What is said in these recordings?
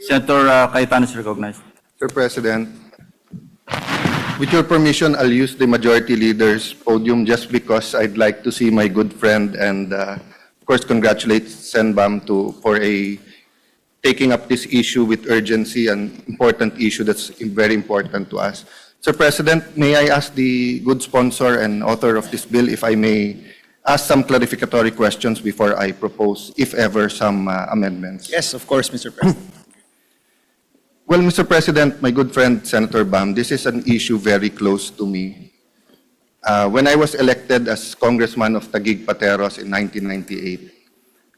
Senator Cayetano is recognized. Mr. President, with your permission, I'll use the majority leader's podium just because I'd like to see my good friend and, of course, congratulate Senbam for taking up this issue with urgency, an important issue that's very important to us. Sir President, may I ask the good sponsor and author of this bill if I may ask some clarificatory questions before I propose, if ever, some amendments? Yes, of course, Mr. President. Well, Mr. President, my good friend Senator Bam, this is an issue very close to me. When I was elected as Congressman of Taguig Pateros in 1998,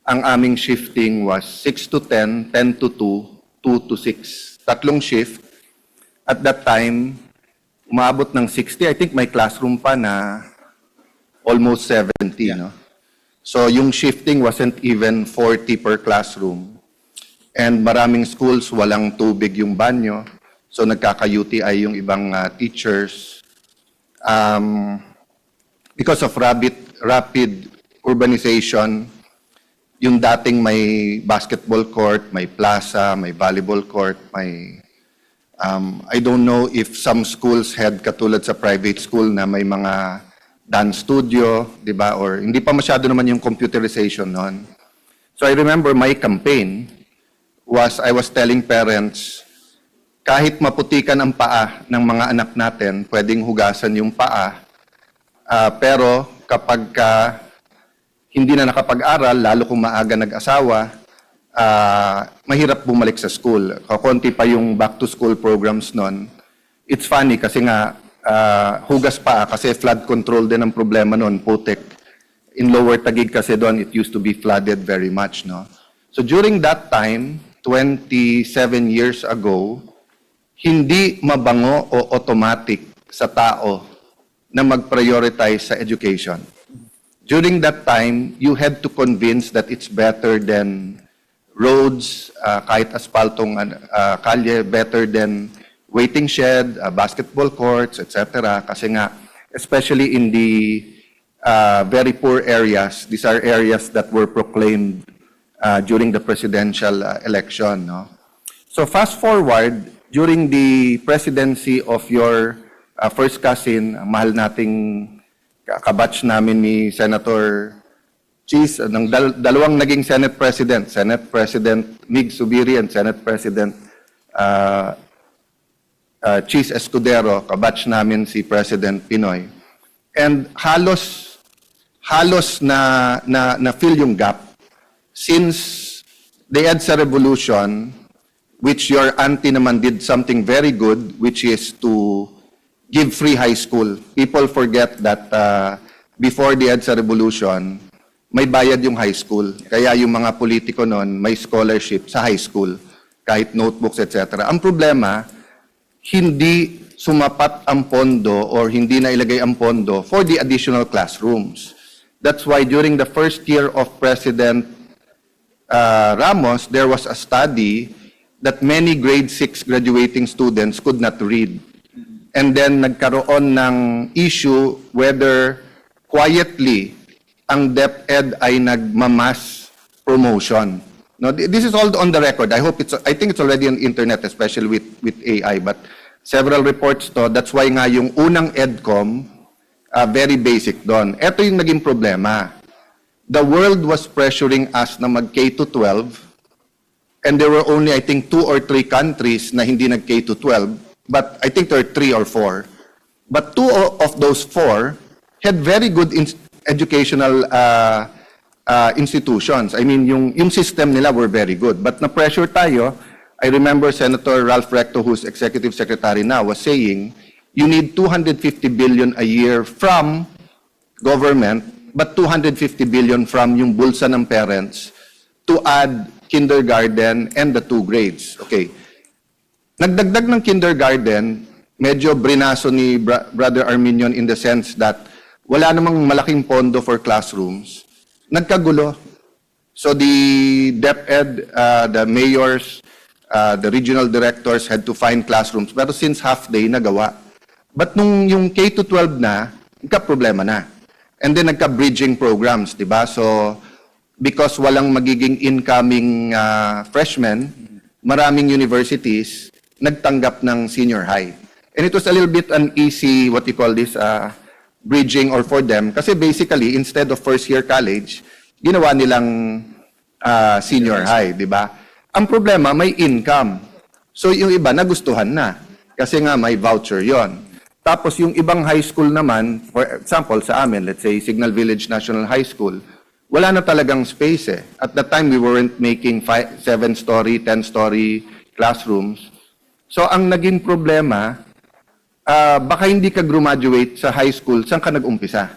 ang aming shifting was 6 to 10, 10 to 2, 2 to 6. Tatlong shift. At that time, umabot ng 60. I think may classroom pa na almost 70, no? So yung shifting wasn't even 40 per classroom. And maraming schools walang tubig yung banyo. So nagkaka-UTI yung ibang teachers. Because of rapid urbanization, yung dating may basketball court, may plaza, may volleyball court, may I don't know if some schools had katulad sa private school na may mga dance studio, di ba? Or hindi pa masyado naman yung computerization noon. So I remember my campaign was I was telling parents, kahit maputikan ang paa ng mga anak natin, pwedeng hugasan yung paa. Pero kapag hindi na nakapag-aral, lalo kung maaga nag-asawa, mahirap bumalik sa school. Kakunti pa yung back-to-school programs nun. It's funny kasi nga, hugas pa kasi flood control din ang problema nun, putik. In Lower Taguig kasi doon, it used to be flooded very much. No? So during that time, 27 years ago, hindi mabango o automatic sa tao na mag-prioritize sa education. During that time, you had to convince that it's better than roads, kahit aspaltong kalye, better than waiting shed, basketball courts, etc. Kasi nga, especially in the very poor areas, these are areas that were proclaimed during the presidential election. No? So fast forward, during the presidency of your first cousin, mahal nating kabatch namin ni Senator Cheese, ng dalawang naging Senate President Mig Zubiri and Senate President Cheese Escudero, kabatch namin si President Pinoy. And halos na fill yung gap since the EDSA revolution, which your auntie naman did something very good, which is to give free high school. People forget that before the EDSA revolution, may bayad yung high school. Kaya yung mga politiko noon, may scholarship sa high school, kahit notebooks, etc. Ang problema, hindi sumapat ang pondo or hindi na ilagay ang pondo for the additional classrooms. That's why during the first year of President Ramos, there was a study that many grade 6 graduating students could not read. And then nagkaroon ng issue whether quietly ang DepEd ay nagmamas promotion. No, this is all on the record. I think it's already on internet, especially with AI. But several reports to. That's why nga yung unang EDCOM, very basic doon. Ito yung naging problema. The world was pressuring us na mag K-12, and there were only, I think, 2 or 3 countries na hindi nag K-12. But I think there are 3 or 4. But 2 of those 4 had very good educational institutions. I mean, yung system nila were very good. But na-pressure tayo. I remember Senator Ralph Recto, who's Executive Secretary now, was saying, you need 250 billion a year from government, but 250 billion from yung bulsa ng parents to add kindergarten and the 2 grades. Okay. Nagdagdag ng kindergarten, medyo brinaso ni Brother Arminion in the sense that wala namang malaking pondo for classrooms. Nagkagulo. So the DepEd, the mayors, the regional directors had to find classrooms. Pero since half day, nagawa. But nung yung K-12 na, nagka-problema na. And then nagka-bridging programs, di ba? So because walang magiging incoming freshmen, maraming universities nagtanggap ng senior high. And it was a little bit an easy, what you call this, bridging or for them. Kasi basically, instead of first year college, ginawa nilang senior high, di ba? Ang problema, may income. So yung iba, nagustuhan na. Kasi nga, may voucher yon. Tapos yung ibang high school naman, for example, sa amin, let's say Signal Village National High School, wala na talagang space eh. At that time, we weren't making 7-story, 10-story classrooms. So ang naging problema, baka hindi ka graduate sa high school, saan ka nag-umpisa?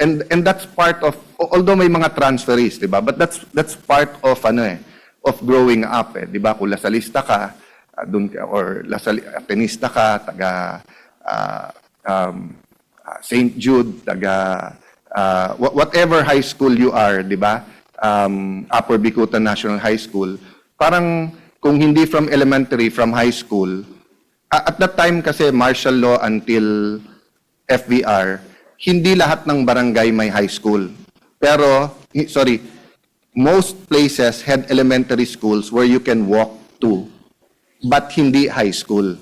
And that's part of, although may mga transferees, di ba? But that's part of of growing up eh, di ba? Kung lasalista ka, doon ka, or tenista ka, taga St. Jude, taga whatever high school you are, di ba? Upper Bicutan National High School. Parang kung hindi from elementary, from high school, at that time kasi martial law until FBR, hindi lahat ng barangay may high school. Pero, sorry, most places had elementary schools where you can walk to, but hindi high school.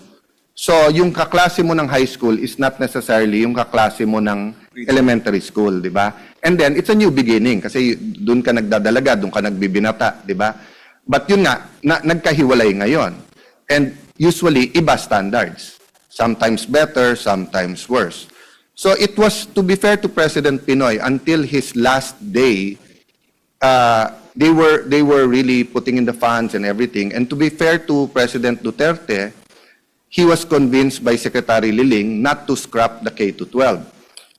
So, yung kaklase mo ng high school is not necessarily yung kaklase mo ng elementary school, di ba? And then, it's a new beginning kasi doon ka nagdadalaga, doon ka nagbibinata, di ba? But yun nga, nagkahiwalay ngayon. And usually, iba standards. Sometimes better, sometimes worse. So, it was, to be fair to President Pinoy, until his last day, they were really putting in the funds and everything. And to be fair to President Duterte, he was convinced by Secretary Liling not to scrap the K-12.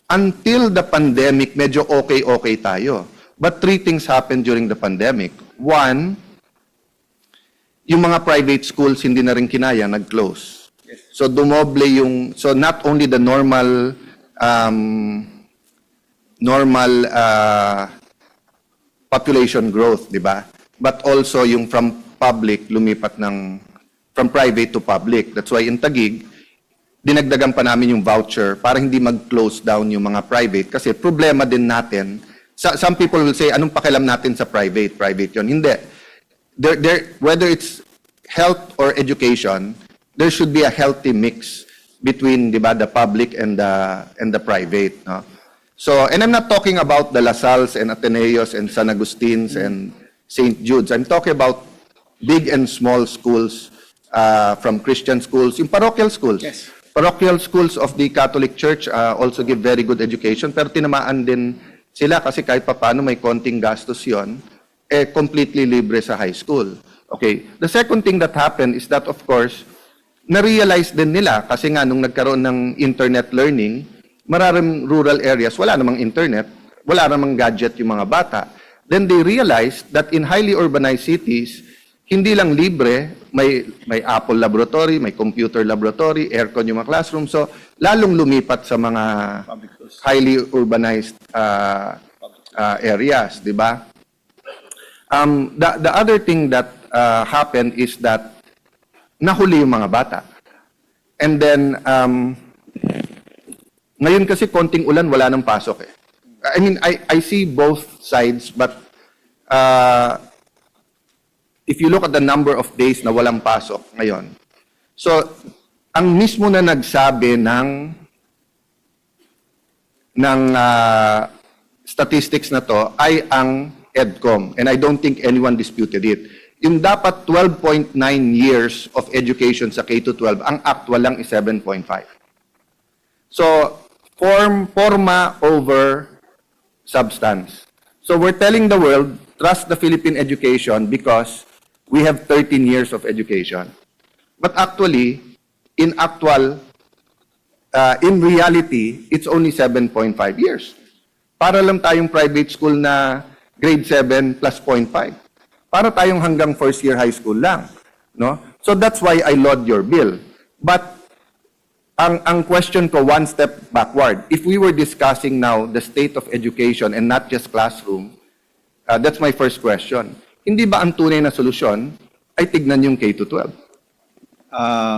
Until the pandemic, medyo okay tayo. But three things happened during the pandemic. One, yung mga private schools hindi na rin kinaya, nag-close. So dumoble so not only the normal population growth, di ba? But also yung from public, lumipat from private to public. That's why in Taguig, dinagdagan pa namin yung voucher para hindi mag-close down yung mga private. Kasi problema din natin, some people will say, anong pakialam natin sa private? Private yun. Hindi. Whether it's health or education, there should be a healthy mix between, di ba, the public and the private. No? So, and I'm not talking about the La Salles and Ateneos and San Agustin's and St. Jude's. I'm talking about big and small schools, from Christian schools, yung parochial schools. Yes. Parochial schools of the Catholic Church also give very good education, pero tinamaan din sila kasi kahit papano may konting gastos yon, completely libre sa high school. Okay. The second thing that happened is that, of course, na-realize din nila kasi nga nung nagkaroon ng internet learning, maraming rural areas, wala namang internet, wala namang gadget yung mga bata. Then they realized that in highly urbanized cities, hindi lang libre, may Apple laboratory, may computer laboratory, aircon yung mga classroom. So, lalong lumipat sa mga highly urbanized areas, di ba? The other thing that happened is that nahuli yung mga bata. And then, ngayon kasi konting ulan, wala nang pasok eh. I mean, I see both sides, but if you look at the number of days na walang pasok ngayon, so, ang mismo na nagsabi ng statistics na to ay ang EDCOM, and I don't think anyone disputed it. Yung dapat 12.9 years of education sa K-12, ang actual lang is 7.5. So, forma over substance. So, we're telling the world, trust the Philippine education because we have 13 years of education. But actually, in reality, it's only 7.5 years. Para lang tayong private school na grade 7 plus 0.5. Para tayong hanggang first year high school lang. No? So that's why I laud your bill. But ang question ko, one step backward. If we were discussing now the state of education and not just classroom, that's my first question. Hindi ba ang tunay na solusyon ay tignan yung K-12?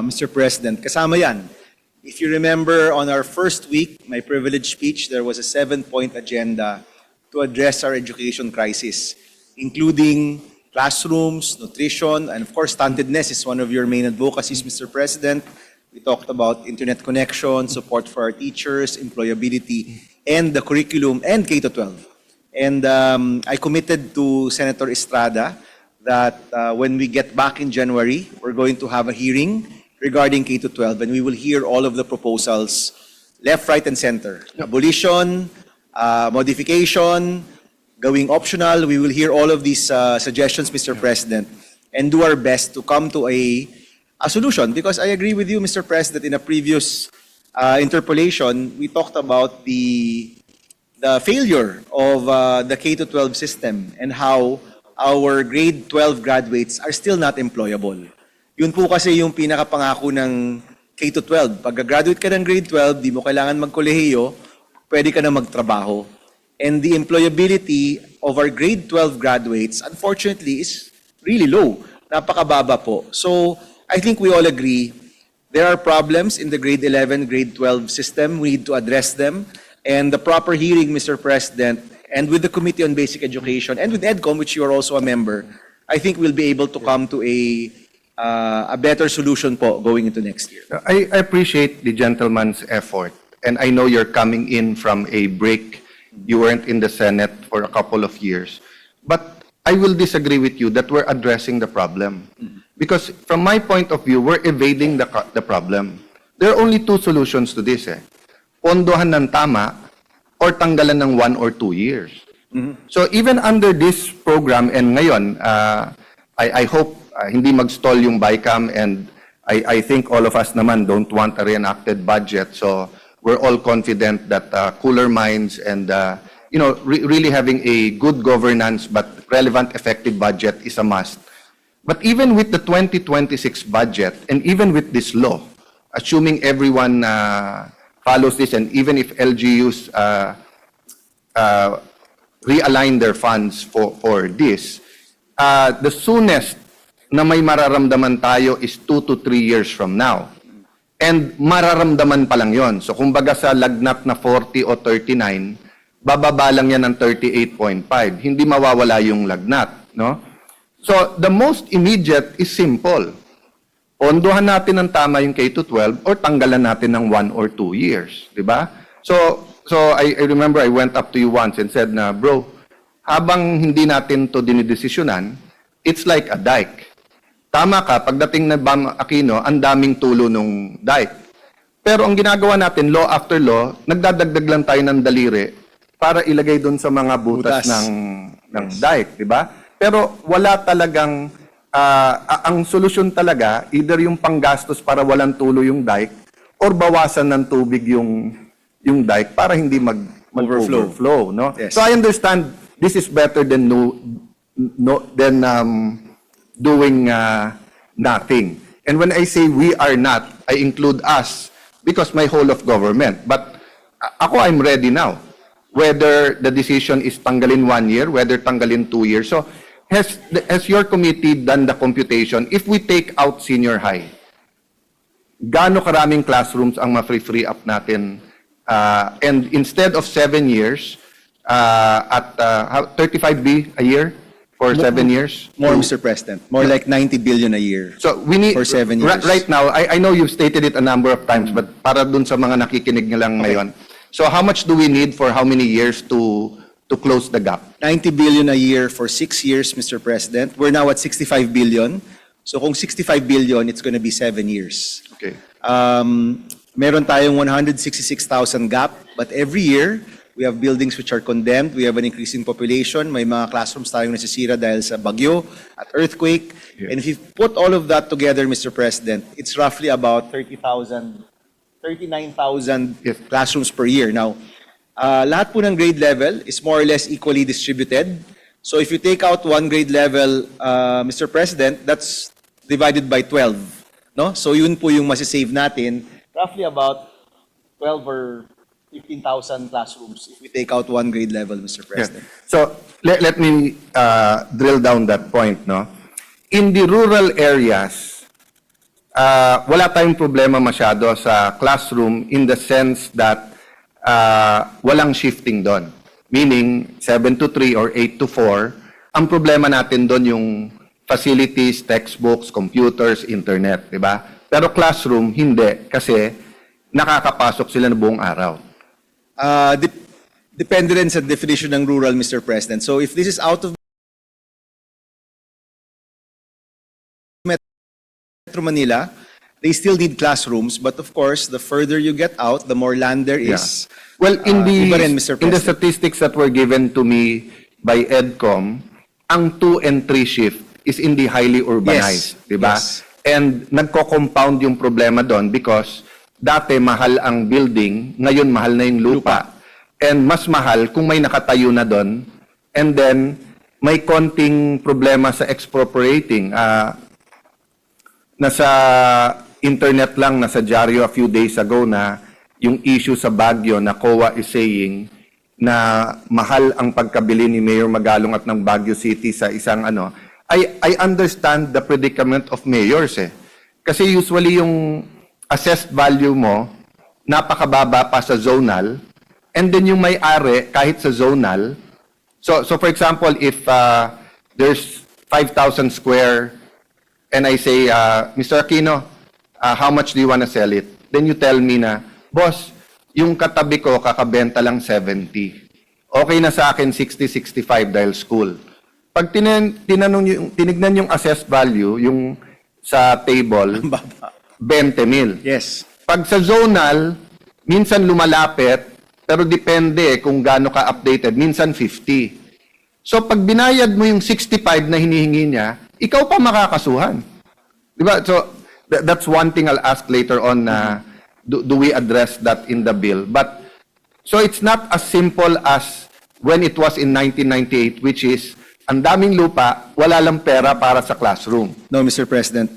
Mr. President, kasama yan. If you remember, on our first week, my privilege speech, there was a 7-point agenda to address our education crisis, including classrooms, nutrition, and of course, stuntedness is one of your main advocacies, Mr. President. We talked about internet connection, support for our teachers, employability, and the curriculum, and K-12. And I committed to Senator Estrada that when we get back in January, we're going to have a hearing regarding K-12, and we will hear all of the proposals, left, right, and center. Abolition, modification, going optional. We will hear all of these suggestions, Mr. President, and do our best to come to a solution. Because I agree with you, Mr. President, in a previous interpolation, we talked about the failure of the K-12 system and how our grade 12 graduates are still not employable. Yun po kasi yung pinakapangako ng K-12. Pag graduate ka ng grade 12, di mo kailangan magkolehiyo, pwede ka na magtrabaho. And the employability of our grade 12 graduates, unfortunately, is really low. Napakababa po. So, I think we all agree there are problems in the grade 11, grade 12 system. We need to address them. And the proper hearing, Mr. President, and with the Committee on Basic Education, and with EDCOM, which you are also a member, I think we'll be able to come to a better solution po going into next year. I appreciate the gentleman's effort, and I know you're coming in from a break. You weren't in the Senate for a couple of years. But I will disagree with you that we're addressing the problem. Because from my point of view, we're evading the problem. There are only two solutions to this. Pondohan ng tama or tanggalan ng 1 or 2 years. So even under this program, and ngayon, I hope hindi mag-stall yung BICAM, and I think all of us naman don't want a reenacted budget. So we're all confident that cooler minds and really having a good governance but relevant, effective budget is a must. But even with the 2026 budget, and even with this law, assuming everyone follows this, and even if LGUs realign their funds for this, the soonest na may mararamdaman tayo is 2 to 3 years from now. And mararamdaman pa lang yon. So kumbaga sa lagnat na 40 o 39, bababa lang yan ng 38.5. Hindi mawawala yung lagnat, no? So the most immediate is simple. Pondohan natin ng tama yung K-12 or tanggalan natin ng 1 or 2 years, di ba? So I remember I went up to you once and said na, bro, habang hindi natin to dinidesisyonan, it's like a dike. Tama ka, pagdating na Bam Aquino, ang daming tulo nung dike. Pero ang ginagawa natin, law after law, nagdadagdag lang tayo ng daliri para ilagay doon sa mga butas ng dike, di ba? Pero wala talagang, ang solusyon talaga, either yung panggastos para walang tulo yung dike, or bawasan ng tubig yung dike para hindi mag-overflow, no? Yes. So I understand this is better than doing nothing. And when I say we are not, I include us because my whole of government. But ako, I'm ready now. Whether the decision is tanggalin 1 year, whether tanggalin 2 years. So has your committee done the computation? If we take out senior high, gaano karaming classrooms ang ma-free up natin? And instead of 7 years, at 35B a year for 7 years? More, Mr. President. More like 90 billion a year. So we need, for 7 years. Right now, I know you've stated it a number of times, but para dun sa mga nakikinig nga lang ngayon. So how much do we need for how many years to close the gap? 90 billion a year for 6 years, Mr. President. We're now at 65 billion. So kung 65 billion, it's going to be 7 years. Okay. Meron tayong 166,000 gap, but every year, we have buildings which are condemned. We have an increasing population. May mga classrooms tayong nasisira dahil sa bagyo at earthquake. Yeah. And if you put all of that together, Mr. President, it's roughly about 39,000 Yes. classrooms per year. Now, lahat po ng grade level is more or less equally distributed. So if you take out one grade level, Mr. President, that's divided by 12. No? So yun po yung masisave natin. Roughly about 12 or 15,000 classrooms if we take out one grade level, Mr. President. Yeah. So let me drill down that point, no? In the rural areas, wala tayong problema masyado sa classroom in the sense that walang shifting doon. Meaning 7 to 3 or 8 to 4 Ang problema natin doon yung facilities, textbooks, computers, internet, di ba? Pero classroom, hindi. Kasi nakakapasok sila na buong araw. Depende rin sa definition ng rural, Mr. President. So if this is out of Metro Manila, they still need classrooms, but of course, the further you get out, the more land there is. Well, in Iba rin, Mr. the President. statistics that were given to me by EDCOM, ang 2 and 3 shift is in the highly urbanized, Yes, di ba? yes. And nagko-compound yung problema doon because dati mahal ang building, ngayon mahal na yung lupa. And mas mahal kung may nakatayo na doon. And then, may konting problema sa expropriating. Nasa internet lang, nasa dyaryo a few days ago na yung issue sa Baguio na COA is saying na mahal ang pagkabili ni Mayor Magalong at ng Baguio City sa isang ano. I understand the predicament of mayors eh. Kasi usually yung assessed value mo, napakababa pa sa zonal, and then yung may-ari, kahit sa zonal, so for example, if there's 5,000 square, and I say, Mr. Aquino, how much do you want to sell it? Then you tell me na, boss, yung katabi ko kakabenta lang 70. Okay na sa akin 60-65 dahil school. Pag tinignan yung assessed value, yung sa table, 20 mil. Yes. Pag sa zonal, minsan lumalapit, pero depende kung gaano ka-updated, minsan 50. So pag binayad mo yung 65 na hinihingi niya, ikaw pa makakasuhan. Di ba? So that's one thing I'll ask later on na do we address that in the bill? But so it's not as simple as when it was in 1998, which is ang daming lupa, wala lang pera para sa classroom. No, Mr. President.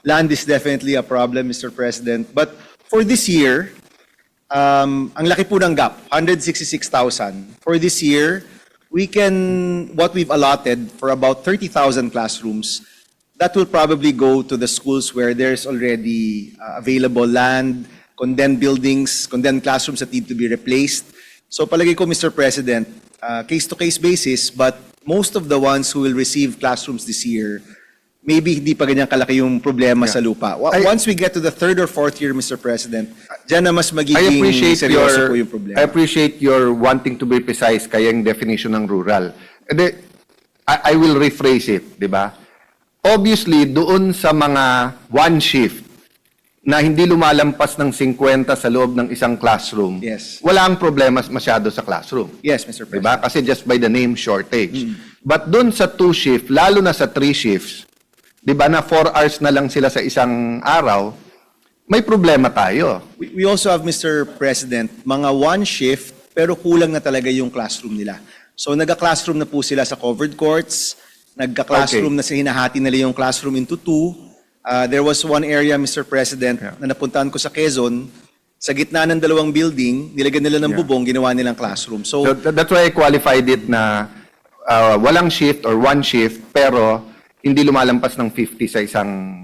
Land is definitely a problem, Mr. President. But for this year, ang laki po ng gap, 166,000. For this year, what we've allotted for about 30,000 classrooms, that will probably go to the schools where there's already available land, condemned buildings, condemned classrooms that need to be replaced. So palagay ko, Mr. President, case-to-case basis, but most of the ones who will receive classrooms this year, maybe hindi pa ganyan kalaki yung problema sa lupa. Once we get to the 3rd or 4th year, Mr. President, dyan na mas magiging seryoso po yung problema. I appreciate your wanting to be precise kaya yung definition ng rural. I will rephrase it, di ba? Obviously, doon sa mga one shift na hindi lumalampas ng 50 sa loob ng isang classroom, Yes. wala ang problema masyado sa classroom. Yes, Mr. President. Diba? Kasi just by the name shortage. But doon sa 2 shift, lalo na sa 3 shifts, diba na 4 hours na lang sila sa isang araw, may problema tayo. We also have, Mr. President, mga one shift, pero kulang na talaga yung classroom nila. So nagka-classroom na po sila sa covered courts, nagka-classroom na sa hinahati nila yung classroom into 2. There was one area, Mr. President, na napuntahan ko sa Quezon, sa gitna ng 2 building, nilagyan nila ng bubong, ginawa nilang classroom. So that's why I qualified it na walang shift or one shift, pero hindi lumalampas ng 50 sa isang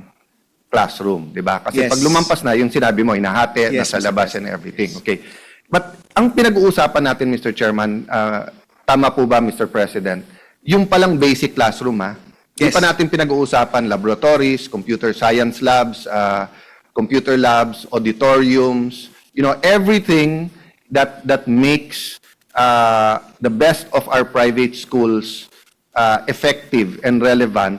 classroom, di ba? Kasi Yes. pag lumampas na, yung sinabi mo, hinahati, Yes, nasa Mr. labas and everything. Okay. But ang pinag-uusapan natin, Mr. Chairman, tama po ba, Mr. President, yung palang basic classroom, ha? Hindi Yes. pa natin pinag-uusapan laboratories, computer science labs, computer labs, auditoriums, you know, everything that makes the best of our private schools effective and relevant.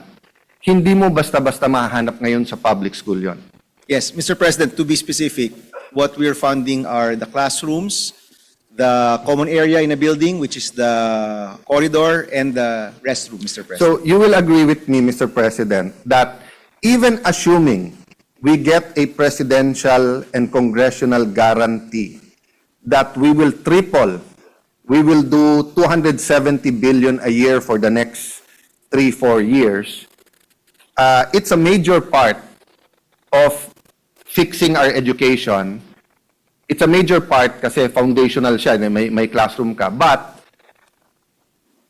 Hindi mo basta-basta mahanap ngayon sa public school yon. Yes, Mr. President, to be specific, what we're funding are the classrooms, the common area in a building, which is the corridor, and the restroom, Mr. President. So you will agree with me, Mr. President, that even assuming we get a presidential and congressional guarantee that we will triple, we will do 270 billion a year for the next 3-4 years, it's a major part of fixing our education. It's a major part kasi foundational siya, may classroom ka. But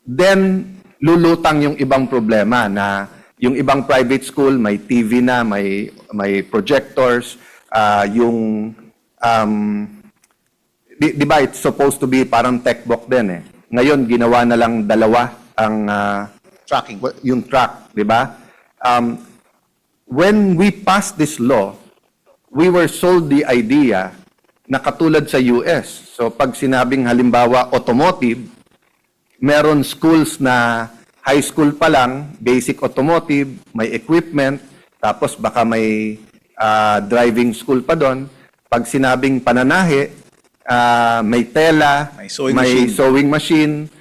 then lulutang yung ibang problema na yung ibang private school may TV na, may projectors, di ba it's supposed to be parang textbook din eh. Ngayon ginawa na lang 2 ang Tracking. yung track, di ba? When we passed this law, we were sold the idea na katulad sa US. So pag sinabing halimbawa automotive, meron schools na high school pa lang, basic automotive, may equipment, tapos baka may driving school pa doon. Pag sinabing pananahe, may tela, May sewing sewing machine,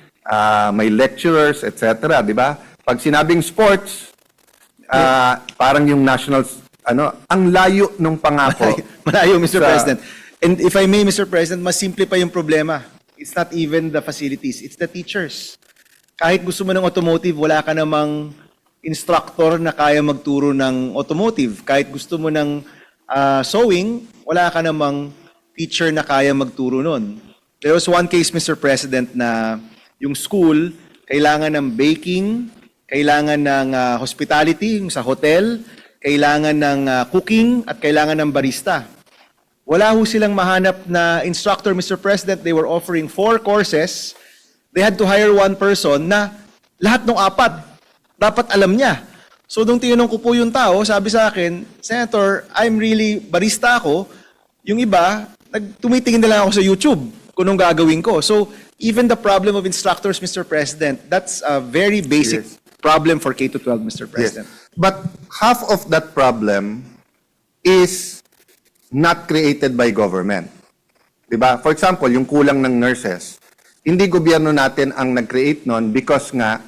may lecturers, etc. Di ba? Pag sinabing sports, parang yung national, ang layo ng pangako. Malayo, Mr. Sa- President. And if I may, Mr. President, mas simple pa yung problema. It's not even the facilities, it's the teachers. Kahit gusto mo ng automotive, wala ka namang instructor na kaya magturo ng automotive. Kahit gusto mo ng sewing, wala ka namang teacher na kaya magturo nun. There was one case, Mr. President, na yung school, kailangan ng baking, kailangan ng hospitality, yung sa hotel, kailangan ng cooking, at kailangan ng barista. Wala ho silang mahanap na instructor, Mr. President. They were offering 4 courses. They had to hire one person na lahat ng 4, dapat alam niya. So, nung tinanong ko po yung tao, sabi sa akin, Senator, I'm really barista ako. Yung iba, tumitingin na lang ako sa YouTube kung anong gagawin ko. So, even the problem of instructors, Mr. President, that's a very basic Yes. problem for K-12, Mr. Yes. President. But half of that problem is not created by government. Diba? For example, yung kulang ng nurses, hindi gobyerno natin ang nag-create nun because nga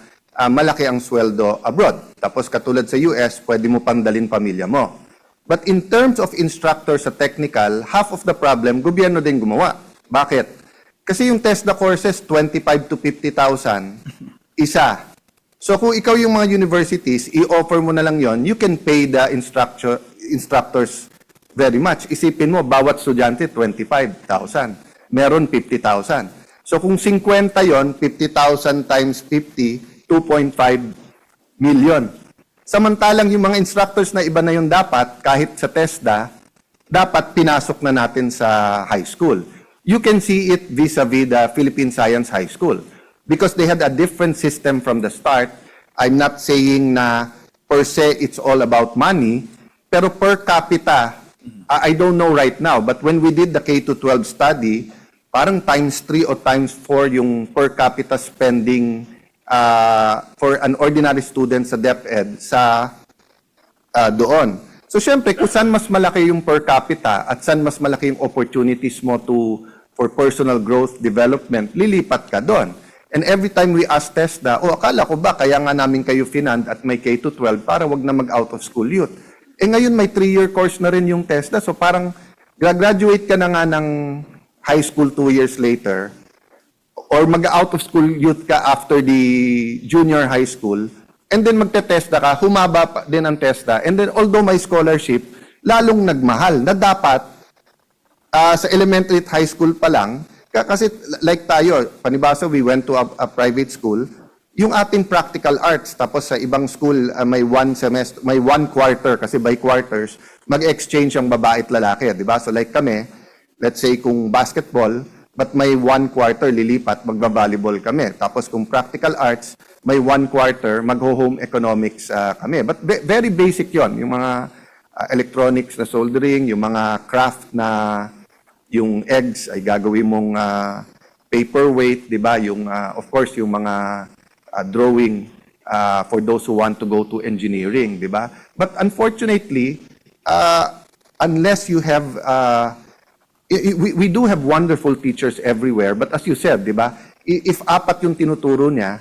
malaki ang sweldo abroad. Tapos katulad sa US, pwede mo pandalin pamilya mo. But in terms of instructors sa technical, half of the problem, gobyerno din gumawa. Bakit? Kasi yung TESDA courses, 25 to 50,000, isa. So kung ikaw yung mga universities, i-offer mo na lang yon, you can pay the instructors very much. Isipin mo, bawat estudyante, 25,000. Meron 50,000. So kung 50 yon, 50,000 times 50, 2.5 million. Samantalang yung mga instructors na iba na yung dapat, kahit sa TESDA, dapat pinasok na natin sa high school. You can see it vis-a-vis the Philippine Science High School. Because they had a different system from the start. I'm not saying na per se it's all about money, pero per capita, I don't know right now, but when we did the K-12 study, parang times 3 o times 4 yung per capita spending for an ordinary student sa DepEd sa doon. So syempre, kung saan mas malaki yung per capita at saan mas malaki yung opportunities mo for personal growth, development, lilipat ka doon. And every time we ask TESDA, akala ko ba kaya nga namin kayo finand at may K-12 para wag na mag-out of school youth. Ngayon may 3-year course na rin yung TESDA, so parang graduate ka na nga ng high school 2 years later, or mag-out of school youth ka after the junior high school, and then magte-TESDA ka, humaba pa din ang TESDA, and then although may scholarship, lalong nagmahal na dapat sa elementary at high school pa lang, kasi like tayo, panibasa, we went to a private school, yung ating practical arts, tapos sa ibang school, may 1 semester, may 1 quarter, kasi by quarters, mag-exchange ang babae at lalaki, di ba? So like kami, let's say kung basketball, but may 1 quarter lilipat, magba-volleyball kami. Tapos kung practical arts, may 1 quarter, mag-home economics kami. But very basic yon, yung mga electronics na soldering, yung mga craft na yung eggs ay gagawin mong paperweight, di ba? Yung, of course, yung mga drawing for those who want to go to engineering, di ba? But unfortunately, unless you have we do have wonderful teachers everywhere, but as you said, di ba, if 4 yung tinuturo niya,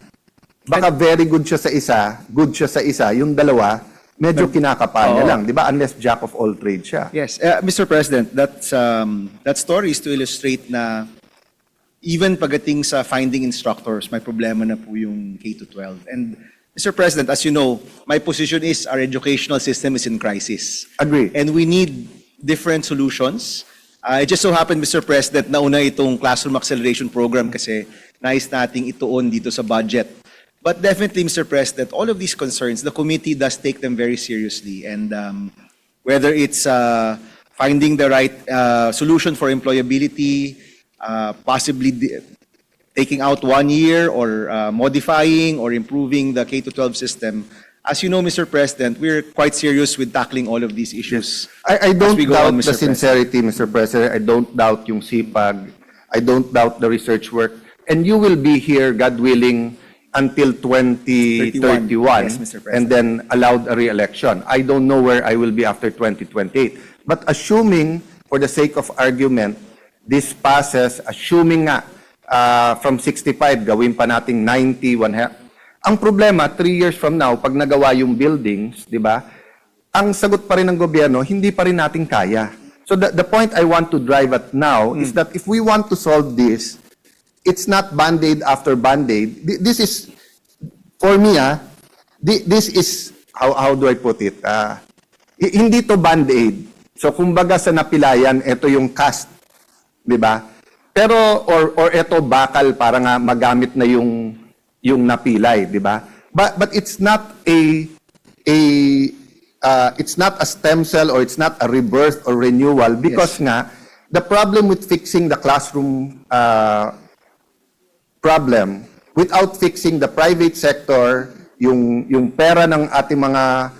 baka very good siya sa isa, yung dalawa, medyo kinakapa niya lang, di ba, unless jack of all trades siya. Yes, Mr. President, that story is to illustrate na even pagdating sa finding instructors, may problema na po yung K-12. And Mr. President, as you know, my position is our educational system is in crisis. Agree. And we need different solutions. It just so happened, Mr. President, nauna itong Classroom Acceleration Program kasi nais nating ituon dito sa budget. But definitely, Mr. President, all of these concerns, the committee does take them very seriously. And whether it's finding the right solution for employability, possibly taking out 1 year or modifying or improving the K-12 system. As you know, Mr. President, we're quite serious with tackling all of these issues. I as don't we go doubt on, the Mr. President. sincerity, Mr. President. I don't doubt yung sipag. I don't doubt the research work. And you will be here, God willing, until 2031. Yes, Mr. President. And then allowed a re-election. I don't know where I will be after 2028. But assuming, for the sake of argument, this passes, assuming nga, from 65, gawin pa nating 90, ang problema, 3 years from now, pag nagawa yung buildings, di ba, ang sagot pa rin ng gobyerno, hindi pa rin natin kaya. So the point I want to drive at now is that if we want to solve this, it's not Band-Aid after Band-Aid. This is, for me, this is, how do I put it? Hindi to Band-Aid. So kumbaga sa napilayan, ito yung cast, di ba? Pero, or ito bakal para nga magamit na yung napilay, di ba? But it's not it's not a stem cell or it's not a rebirth or renewal because nga the problem with fixing the classroom problem without fixing the private sector, yung pera ng ating mga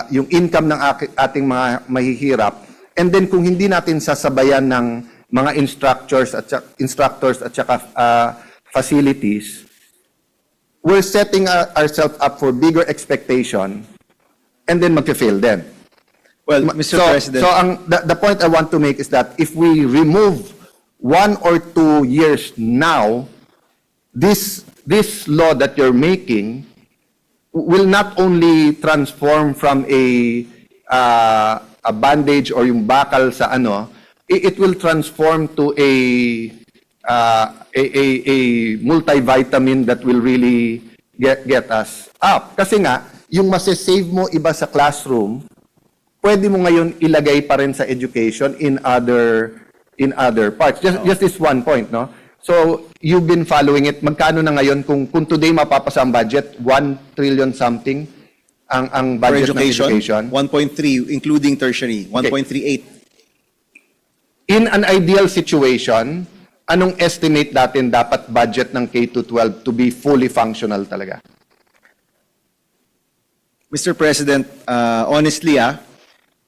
yung income ng ating mga mahihirap, and then kung hindi natin sasabayan ng mga instructors at saka facilities, we're setting ourselves up for bigger expectation and then mag-fail din. Well, Mr. President. So the point I want to make is that if we remove 1 or 2 years now, this law that you're making will not only transform from a bandage or yung bakal sa ano, it will transform to a multivitamin that will really get us up. Kasi nga, yung masasave mo iba sa classroom, pwede mo ngayon ilagay pa rin sa education in other parts. Just this one point, no? So, you've been following it. Magkano na ngayon kung today mapapasa ang budget, 1 trillion something ang budget ng education? 1.3 including tertiary, 1.38. In an ideal situation, anong estimate natin dapat budget ng K-12 to be fully functional talaga? Mr. President, honestly,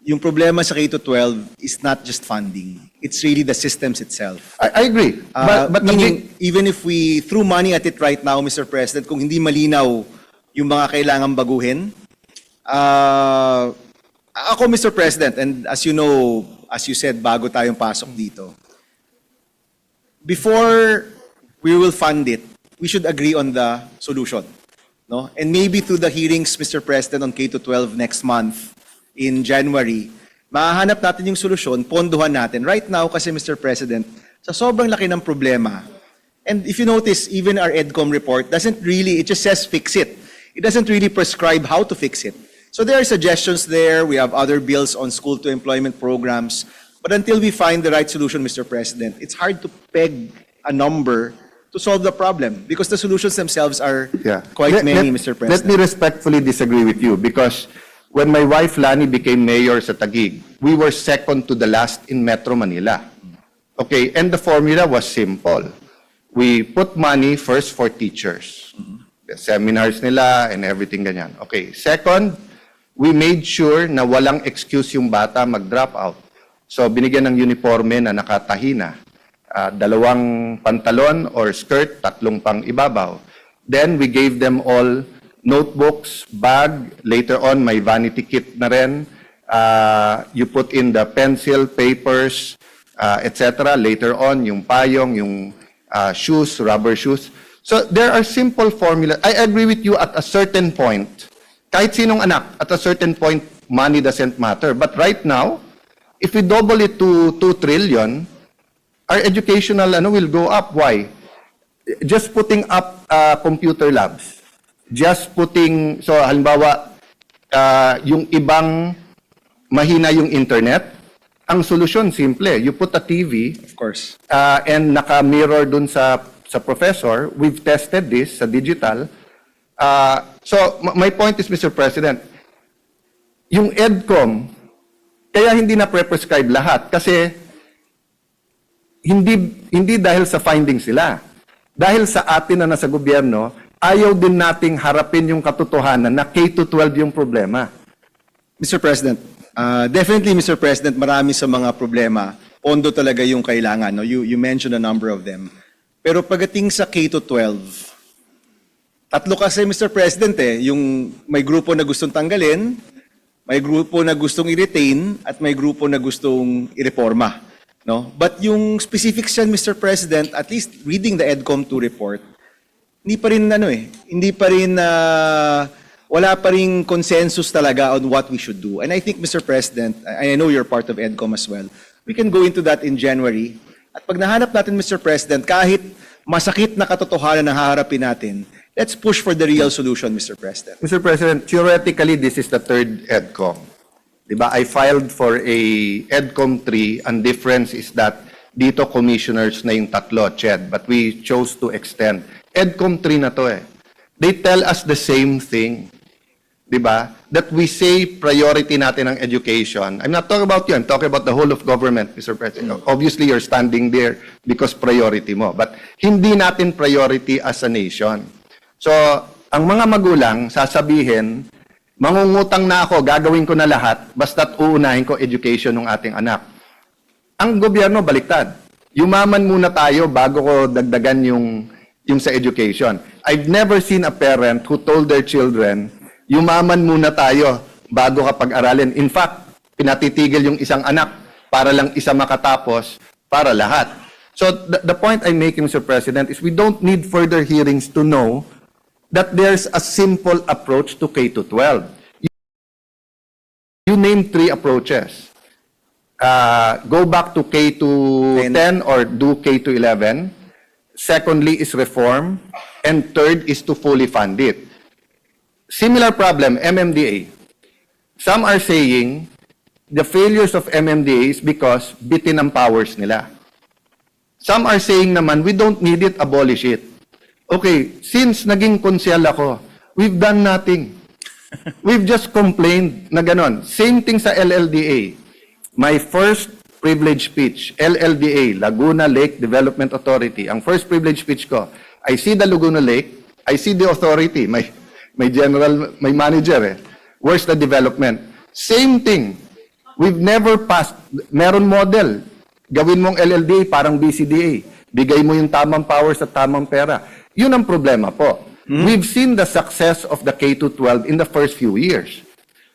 yung problema sa K-12 is not just funding. It's really the systems itself. I agree. But Meaning, even if we threw money at it right now, Mr. President, kung hindi malinaw yung mga kailangang baguhin, ako, Mr. President, and as you know, as you said, bago tayong pasok dito, before we will fund it, we should agree on the solution. No? And maybe through the hearings, Mr. President, on K-12 next month, in January, mahahanap natin yung solusyon, ponduhan natin. Right now, kasi Mr. President, sa sobrang laki ng problema, and if you notice, even our EDCOM report doesn't really, it just says fix it. It doesn't really prescribe how to fix it. So there are suggestions there. We have other bills on school-to-employment programs. But until we find the right solution, Mr. President, it's hard to peg a number to solve the problem because the solutions themselves are quite many, Mr. President. Let me respectfully disagree with you because when my wife Lani became mayor sa Taguig, we were second to the last in Metro Manila. Okay, and the formula was simple. We put money first for teachers. The seminars nila and everything ganyan. Okay, second, we made sure na walang excuse yung bata mag-drop out. So binigyan ng uniforme na nakatahi na. 2 pantalon or skirt, 3 pang ibabaw. Then we gave them all notebooks, bag, later on may vanity kit na rin. You put in the pencil, papers, etc. Later on, yung payong, yung shoes, rubber shoes. So there are simple formulas. I agree with you at a certain point. Kahit sinong anak, at a certain point, money doesn't matter. But right now, if we double it to 2 trillion, our educational will go up. Why? Just putting up computer labs. Just putting, so halimbawa, yung ibang mahina yung internet, ang solusyon simple. You put a TV, Of course. and naka-mirror dun sa professor. We've tested this sa digital. So my point is, Mr. President, yung EDCOM, kaya hindi na pre-prescribe lahat kasi hindi dahil sa findings sila. Dahil sa atin na nasa gobyerno, ayaw din nating harapin yung katotohanan na K-12 yung problema. Mr. President, definitely, Mr. President, marami sa mga problema, pondo talaga yung kailangan. No? You mentioned a number of them. Pero pagdating sa K-12, tatlo kasi, Mr. President, yung may grupo na gustong tanggalin, may grupo na gustong i-retain, at may grupo na gustong i-reforma. No? But yung specifics yan, Mr. President, at least reading the EDCOM2 report, hindi pa rin wala pa rin consensus talaga on what we should do. And I think, Mr. President, I know you're part of EDCOM as well, we can go into that in January. At pag nahanap natin, Mr. President, kahit masakit na katotohanan na haharapin natin, let's push for the real solution, Mr. President. Mr. President, theoretically, this is the third EDCOM. Diba? I filed for a EDCOM 3, and difference is that dito commissioners na yung tatlo, Ched, but we chose to extend. EDCOM 3 na to eh. They tell us the same thing. Diba? That we say priority natin ang education. I'm not talking about you, I'm talking about the whole of government, Mr. President. Obviously, you're standing there because priority mo. But hindi natin priority as a nation. So, ang mga magulang sasabihin, mangungutang na ako, gagawin ko na lahat, basta't uunahin ko education ng ating anak. Ang gobyerno, baliktad. Yumaman muna tayo bago ko dagdagan yung sa education. I've never seen a parent who told their children, yumaman muna tayo bago ka pag-aralin. In fact, pinatitigil yung isang anak para lang isa makatapos para lahat. So the point I'm making, Mr. President, is we don't need further hearings to know that there's a simple approach to K-12. You name 3 approaches. Go back to K-10 or do K-11. Secondly is reform. And third is to fully fund it. Similar problem, MMDA. Some are saying the failures of MMDA is because bitin ang powers nila. Some are saying naman, we don't need it, abolish it. Okay, since naging konsyal ako, we've done nothing. We've just complained na ganon. Same thing sa LLDA. My first privilege speech, LLDA, Laguna Lake Development Authority. Ang first privilege speech ko, I see the Laguna Lake, I see the authority, may general, may manager eh. Where's the development? Same thing. We've never passed, meron model. Gawin mong LLDA parang BCDA. Bigay mo yung tamang powers at tamang pera. Yun ang problema po. We've seen the success of the K-12 in the first few years.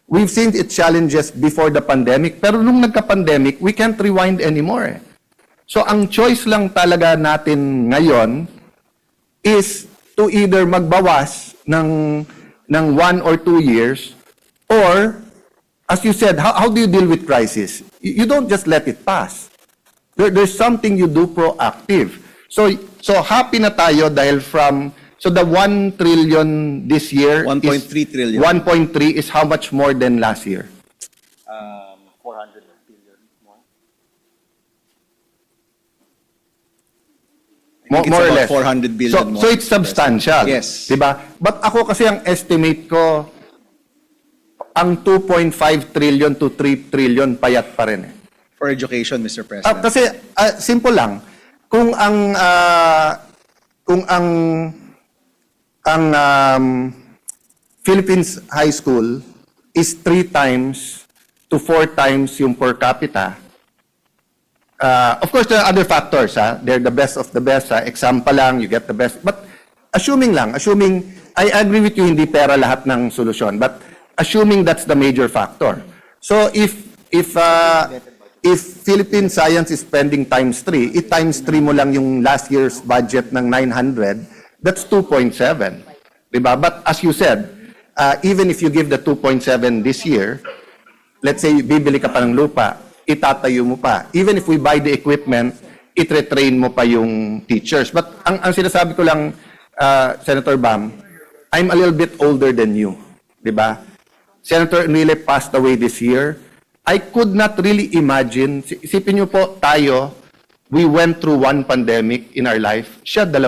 We've seen its challenges before the pandemic, pero nung nagka-pandemic, we can't rewind anymore eh. So ang choice lang talaga natin ngayon is to either magbawas ng 1 or 2 years, or, as you said, how do you deal with crisis? You don't just let it pass. There's something you do proactive. So happy na tayo dahil so the 1 trillion this year 1.3 trillion. 1.3 is how much more than last year? 400 billion more. I think it's More or about less. 400 billion more. So it's substantial. Yes. Diba? But ako kasi ang estimate ko, ang 2.5 trillion to 3 trillion payat pa rin eh. For education, Mr. President. Kasi simple lang, kung ang Philippines high school is 3 times to 4 times yung per capita. Of course, there are other factors. They're the best of the best. Exam pa lang, you get the best. But assuming, I agree with you, hindi pera lahat ng solusyon. But assuming that's the major factor. So if Philippine science is spending times 3, times 3 mo lang yung last year's budget ng 900, that's 2.7. Diba? But as you said, even if you give the 2.7 this year, let's say bibili ka pa ng lupa, itatayo mo pa. Even if we buy the equipment, itre-train mo pa yung teachers. But ang sinasabi ko lang, Senator Bam, I'm a little bit older than you. Diba? Senator Enrile passed away this year. I could not really imagine, isipin niyo po, tayo, we went through 1 pandemic in our life. Siya, 2.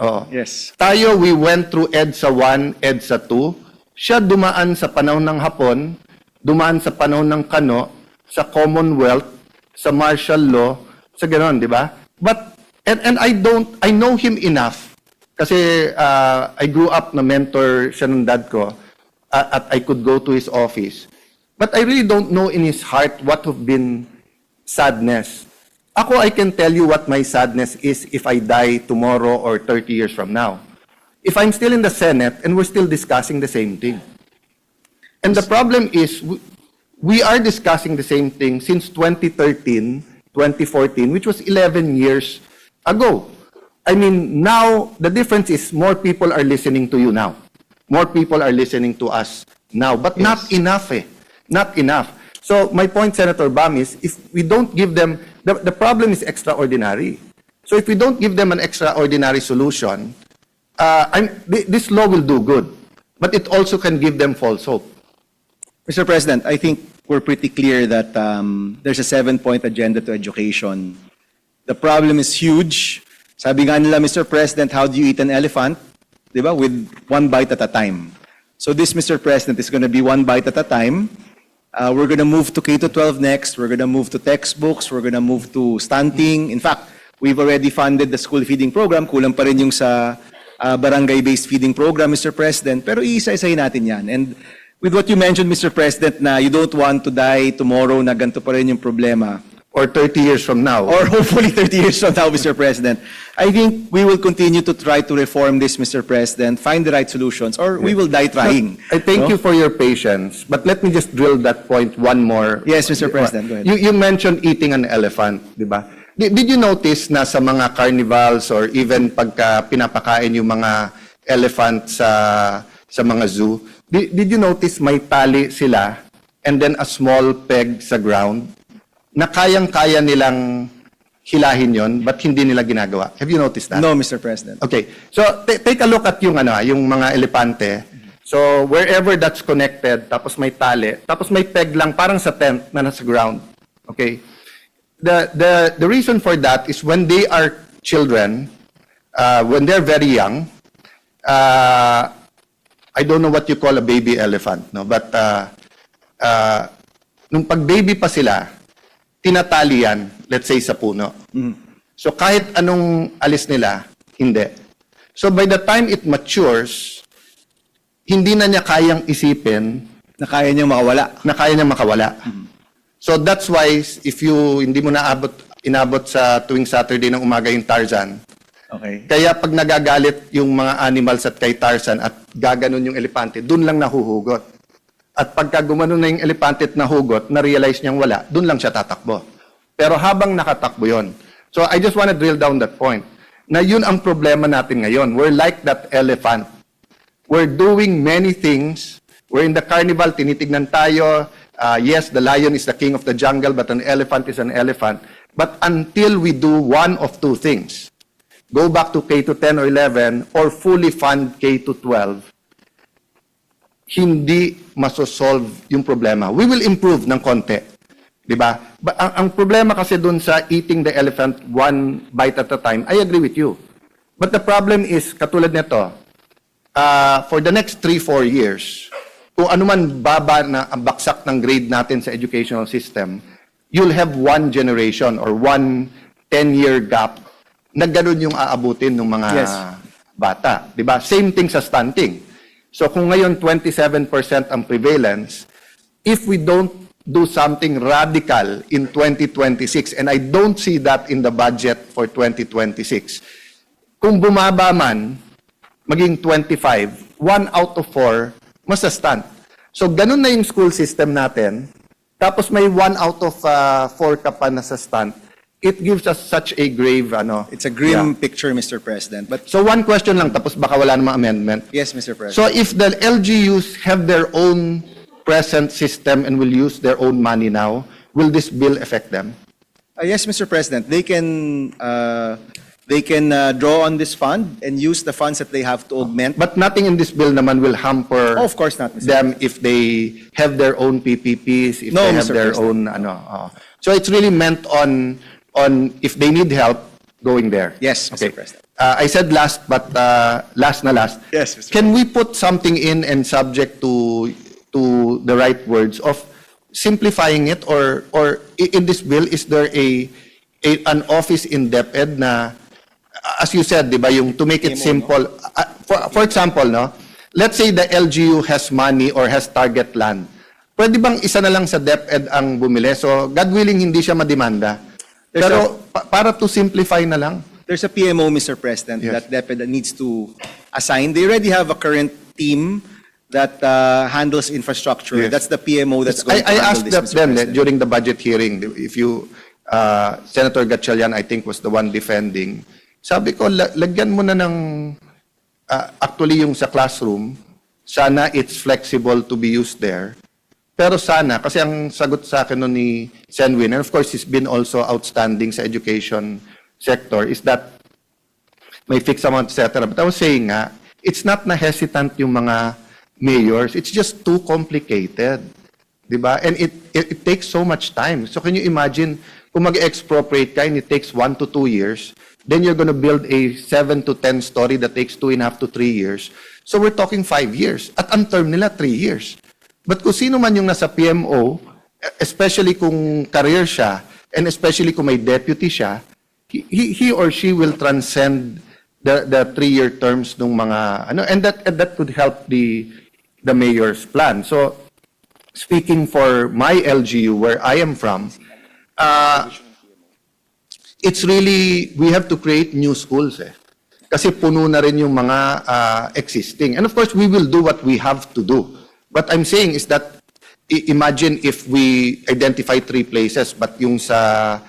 Oo. Yes. Tayo, we went through EDSA 1, EDSA 2. Siya dumaan sa panahon ng Hapon, dumaan sa panahon ng Kano, sa Commonwealth, sa martial law, sa gano'n, di ba? But And I know him enough kasi I grew up na mentor siya ng dad ko at I could go to his office. But I really don't know in his heart what have been sadness. Ako, I can tell you what my sadness is if I die tomorrow or 30 years from now. If I'm still in the Senate and we're still discussing the same thing. And the problem is, we are discussing the same thing since 2013, 2014, which was 11 years ago. I mean, now, the difference is more people are listening to you now. More people are listening to us now. But not enough eh. Not enough. So my point, Senator Bam, is if we don't give them, the problem is extraordinary. So if we don't give them an extraordinary solution, this law will do good. But it also can give them false hope. Mr. President, I think we're pretty clear that there's a 7-point agenda to education. The problem is huge. Sabi nga nila, Mr. President, how do you eat an elephant? Diba? With one bite at a time. So this, Mr. President, is going to be one bite at a time. We're going to move to K-12 next. We're going to move to textbooks. We're going to move to stunting. In fact, we've already funded the school feeding program. Kulang pa rin yung sa barangay-based feeding program, Mr. President. Pero iisa-isahin natin yan. And with what you mentioned, Mr. President, na you don't want to die tomorrow na ganito pa rin yung problema. Or 30 years from now. Or hopefully 30 years from now, Mr. President. I think we will continue to try to reform this, Mr. President, find the right solutions, or we will die trying. I thank No? you for your patience, but let me just drill that point one more. Yes, Mr. President, go ahead. You mentioned eating an elephant, di ba? Did you notice na sa mga carnivals or even pagka pinapakain yung mga elephant sa mga zoo, did you notice may tali sila and then a small peg sa ground na kayang-kaya nilang hilahin yon but hindi nila ginagawa? Have you noticed that? No, Mr. President. Okay. So take a look at yung yung mga elepante. So wherever that's connected, tapos may tali, tapos may peg lang parang sa tent na nasa ground. Okay? The reason for that is when they are children, when they're very young, I don't know what you call a baby elephant, no, but nung pag baby pa sila, tinatali yan, let's say sa puno. So kahit anong alis nila, hindi. So by the time it matures, hindi na niya kayang isipin Na kaya niyang makawala. na kaya niya makawala. So that's why if you hindi mo inabot sa tuwing Saturday ng umaga yung Tarzan, Okay. kaya pag nagagalit yung mga animals at kay Tarzan at gaganon yung elepante, dun lang nahuhugot. At pagka gumanon na yung elepante at nahugot, na-realize niyang wala, dun lang siya tatakbo. Pero habang nakatakbo yon. So I just want to drill down that point. Na yun ang problema natin ngayon. We're like that elephant. We're doing many things. We're in the carnival, tinitignan tayo. Yes, the lion is the king of the jungle, but an elephant is an elephant. But until we do one of two things, go back to K-10 or 11 or fully fund K-12, hindi masosolve yung problema. We will improve ng konti. Di ba? But ang problema kasi dun sa eating the elephant one bite at a time, I agree with you. But the problem is, katulad nito, for the next 3-4 years, kung ano man baba na ang baksak ng grade natin sa educational system, you'll have one generation or one 10-year gap na ganun yung aabutin ng mga Yes. bata. Di ba? Same thing sa stunting. So kung ngayon 27% ang prevalence, if we don't do something radical in 2026, and I don't see that in the budget for 2026, kung bumaba man, maging 25, 1 out of 4, masa-stunt. So ganun na yung school system natin, tapos may 1 out of 4 ka pa na sa stunt, it gives us such a grave, It's a grim picture, Mr. President. But So one question lang, tapos baka wala namang amendment. yes, Mr. President. So if the LGUs have their own present system and will use their own money now, will this bill affect them? Yes, Mr. President. They can draw on this fund and use the funds that they have to augment. But nothing in this bill naman will hamper Oh, of course not, Mr. them if they have their own PPPs, if No, they have Mr. their President. own So it's really meant on if they need help going there. Yes, Mr. Okay. President. I said last, but last na last. Yes, Mr. Can we put something in and subject to the right words of simplifying it, or in this bill is there an office in DepEd na as you said, di ba, yung to make it simple, for example, no, let's say the LGU has money or has target land. Pwede bang isa na lang sa DepEd ang bumili? So, God willing, hindi siya mademanda. Pero, para to simplify na lang. There's a PMO, Mr. President, Yes. that DepEd needs to assign. They already have a current team that handles infrastructure. Yes. That's the PMO that's going to I handle asked this, that Mr. then President. during the budget hearing, if you, Senator Gatchalian, I think, was the one defending. Sabi ko, lagyan mo na ng, actually yung sa classroom, sana it's flexible to be used there. Pero sana, kasi ang sagot sa akin nun ni Senwin, and of course, he's been also outstanding sa education sector, is that may fixed amount, etc. But I was saying nga, it's not na hesitant yung mga mayors, it's just too complicated. Diba? And it takes so much time. So can you imagine, kung mag-expropriate ka and it takes 1 to 2 years, then you're gonna build a 7 to 10 story that takes 2.5 to 3 years. So we're talking 5 years. At ang term nila, 3 years. But kung sino man yung nasa PMO, especially kung career siya, and especially kung may deputy siya, he or she will transcend the 3-year terms ng mga, ano, and that could help the mayor's plan. So, speaking for my LGU, where I am from, it's really, we have to create new schools eh. Kasi puno na rin yung mga existing. And of course, we will do what we have to do. What I'm saying is that, imagine if we identify 3 places, but yung sa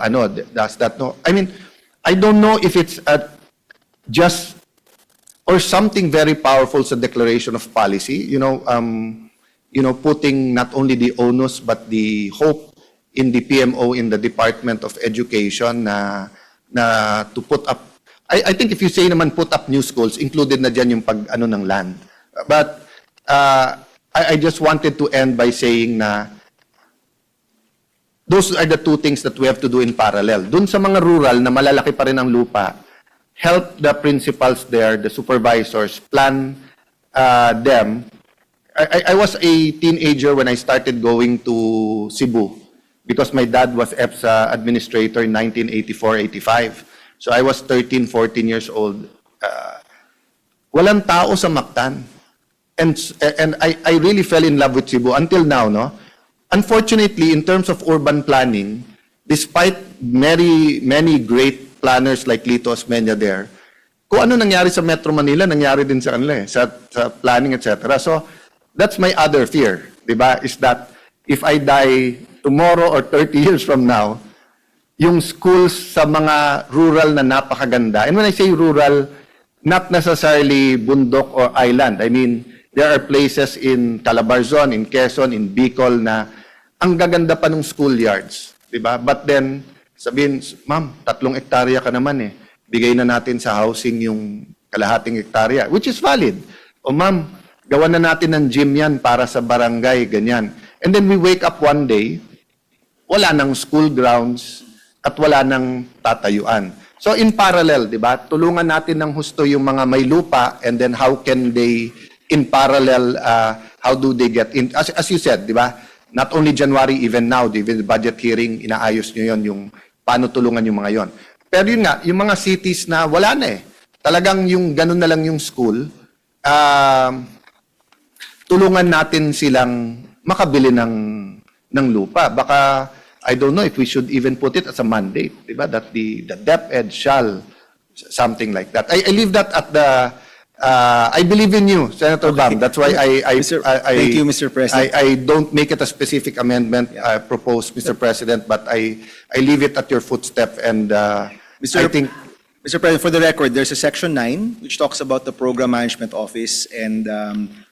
ano, does that no? I mean, I don't know if it's just, or something very powerful sa declaration of policy, putting not only the onus, but the hope in the PMO, in the Department of Education na to put up, I think if you say naman put up new schools, included na dyan yung pag-ano ng land. But I just wanted to end by saying na those are the 2 things that we have to do in parallel. Dun sa mga rural na malalaki pa rin ang lupa, help the principals there, the supervisors, plan them. I was a teenager when I started going to Cebu because my dad was EPSA administrator in 1984-85. So I was 13, 14 years old. Walang tao sa Mactan. And I really fell in love with Cebu until now, no? Unfortunately, in terms of urban planning, despite many great planners like Lito Osmeña there, kung ano nangyari sa Metro Manila, nangyari din sa kanila eh, sa planning, etc. So, that's my other fear, di ba? Is that if I die tomorrow or 30 years from now, yung schools sa mga rural na napakaganda, and when I say rural, not necessarily bundok or island, I mean, there are places in Calabarzon, in Quezon, in Bicol na ang gaganda pa ng schoolyards, di ba? But then, sabihin, ma'am, 3 hektarya ka naman eh. Bigay na natin sa housing yung kalahating hektarya, which is valid. O ma'am, gawa na natin ng gym yan para sa barangay, ganyan. And then we wake up one day, wala nang school grounds at wala nang tatayuan. So in parallel, di ba, tulungan natin ng husto yung mga may lupa and then how can they, in parallel, how do they get in? As you said, di ba, not only January, even now, even the budget hearing, inaayos nyo yon yung paano tulungan yung mga yon. Pero yun nga, yung mga cities na wala na eh, talagang yung ganun na lang yung school, tulungan natin silang makabili ng lupa. Baka, I don't know if we should even put it as a mandate, diba? That the DepEd shall, something like that. I leave that at the, I believe in you, Senator Bam. That's why Thank you, Mr. President. I don't make it a specific amendment proposed, Mr. President, but I leave it at your footstep and I think... Mr. President, for the record, there's a Section 9 which talks about the Program Management Office, and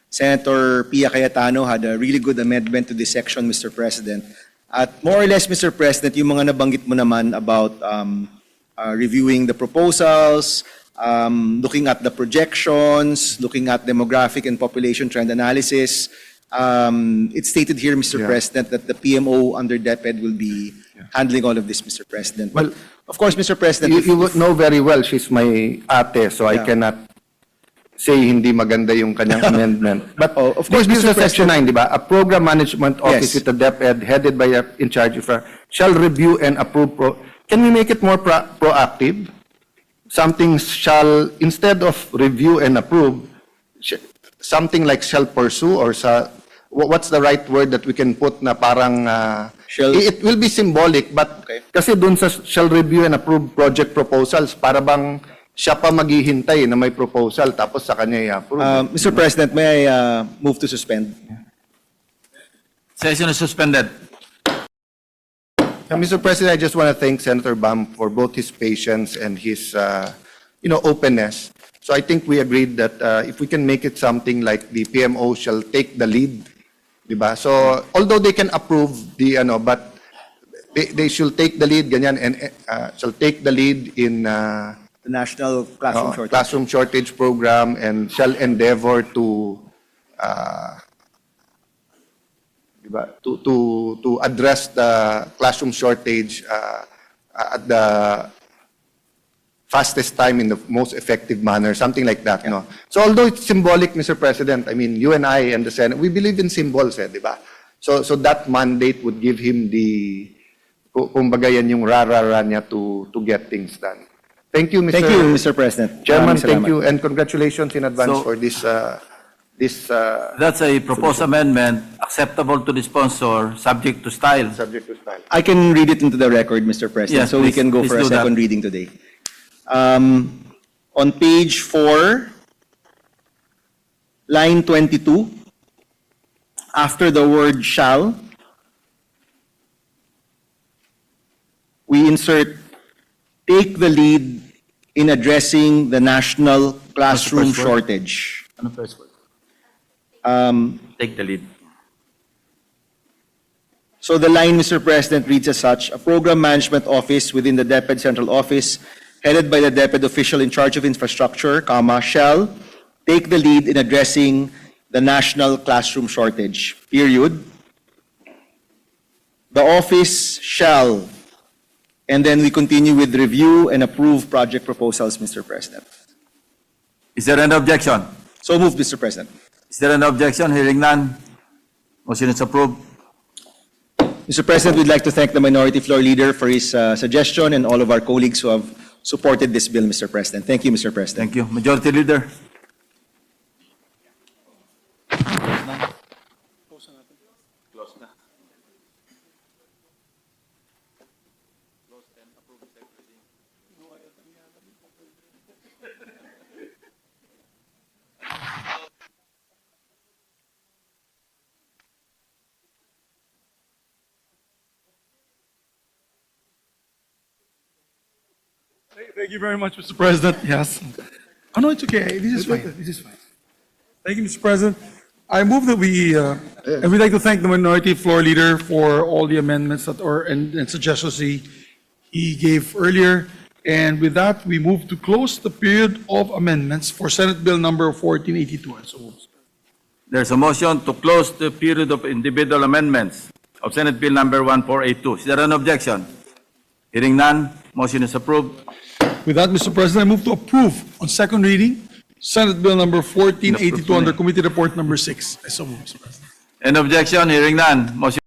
Senator Pia Cayetano had a really good amendment to this section, Mr. President. At more or less, Mr. President, yung mga nabanggit mo naman about reviewing the proposals, looking at the projections, looking at demographic and population trend analysis. It's stated here, Mr. President, that the PMO under DepEd will be handling all of this, Mr. President. Well, of course, Mr. President, You would know very well she's my ate, so I cannot say hindi maganda yung kanyang amendment. But of course, this is Mr. Section 9, di ba? A program management office Yes. with a DepEd headed by in charge of shall review and approve. Can we make it more proactive? something shall, instead of review and approve, something like shall pursue or sa, what's the right word that we can put na parang, Shall- it will be symbolic, but Okay. kasi dun sa shall review and approve project proposals, para bang siya pa maghihintay na may proposal tapos sa kanya i-approve. Mr. President, may I move to suspend? Session is suspended. Mr. President, I just want to thank Senator Bam for both his patience and his, openness. So I think we agreed that if we can make it something like the PMO shall take the lead, di ba? So although they can approve the, but they should take the lead, ganyan, and shall take the lead in The National Classroom Shortage. classroom shortage program and shall endeavor to, diba, to address the classroom shortage at the fastest time in the most effective manner, something like that, no? So although it's symbolic, Mr. President, I mean, you and I and the Senate, we believe in symbols, di ba? So that mandate would give him the, kumbaga yan yung rarara niya to get things done. Thank you, Mr. Thank you, Mr. President. Chairman, Maraming thank salamat. you, and congratulations in advance So- for this, That's a proposed amendment acceptable to the sponsor, subject to style. subject to style. I can read it into the record, Mr. President, Yes, so we please- can go please for a do that. second reading today. On page 4, line 22, after the word shall, we insert take the lead in addressing the national classroom first word? shortage. Ano first word? Um, Take the lead. So the line, Mr. President, reads as such: a program management office within the DepEd Central Office, headed by the DepEd official in charge of infrastructure, shall take the lead in addressing the national classroom shortage, period. The office shall, and then we continue with review and approve project proposals, Mr. President. Is there an objection? So moved, Mr. President. Is there an objection? Hearing none. Motion is approved. Mr. President, we'd like to thank the Minority Floor Leader for his suggestion and all of our colleagues who have supported this bill, Mr. President. Thank you, Mr. President. Thank you. Majority Leader. Thank you very much, Mr. President. Yes. Oh, no, it's okay. This is fine. This is fine. Thank you, Mr. President. I move that and we'd like to thank the Minority Floor Leader for all the amendments and suggestions he gave earlier. And with that, we move to close the period of amendments for Senate Bill number 1482. And so moved. There's a motion to close the period of individual amendments of Senate Bill number 1482. Is there an objection? Hearing none. Motion is approved. With that, Mr. President, I move to approve on second reading Senate Bill number 1482 under Committee Report number 6. I so move, Mr. President. An objection? Hearing none. Motion